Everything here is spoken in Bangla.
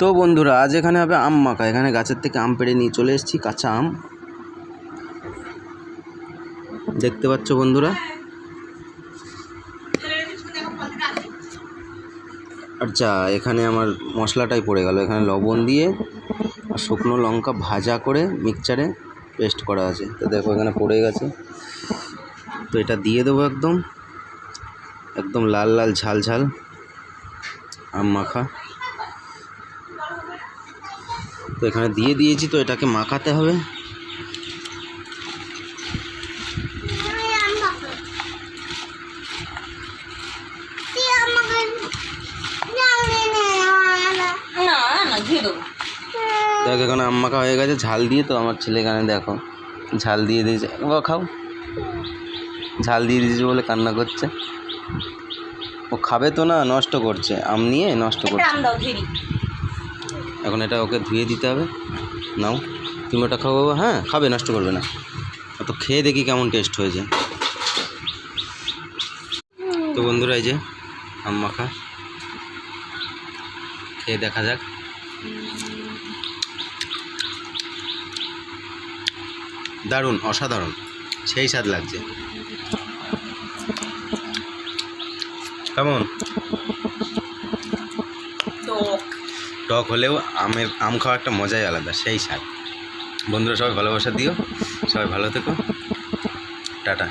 তো বন্ধুরা আজ এখানে হবে আম মাখা। এখানে গাছের থেকে আম পেড়ে নিয়ে চলে এসেছি, কাঁচা আম দেখতে পাচ্ছ বন্ধুরা। আচ্ছা, এখানে আমার মশলাটাই পড়ে গেল। এখানে লবণ দিয়ে আর শুকনো লঙ্কা ভাজা করে মিক্সচারে পেস্ট করা আছে। তো দেখো এখানে পড়ে গেছে। তো এটা দিয়ে দেবো একদম একদম লাল লাল ঝাল ঝাল আম মাখা। তো এখানে দিয়ে দিয়েছি, তো এটাকে মাখাতে হবে। দেখ এখানে আম মাখা হয়ে গেছে ঝাল দিয়ে। তো আমার ছেলে এখানে দেখো ঝাল দিয়ে দিয়েছে। ও খাও, ঝাল দিয়ে দিয়েছে বলে কান্না করছে। ও খাবে তো না, নষ্ট করছে, আম নিয়ে নষ্ট করছে। এখন এটা ওকে ধুয়ে দিতে হবে। নাও তুমি ওটা খাও বাবা। হ্যাঁ খাবে, নষ্ট করবে না। তো খেয়ে দেখি কেমন টেস্ট হয়েছে। তো বন্ধুরা এই যে আম মাখা খেয়ে দেখা যাক। দারুণ, অসাধারণ, সেই স্বাদ লাগছে। কেমন? টক হলেও আম খাওয়া একটা মজাই আলাদা, সেই স্বাদ। বন্ধুরা সবাই ভালোবাসা দিও, সবাই ভালো থেকো, টাটা।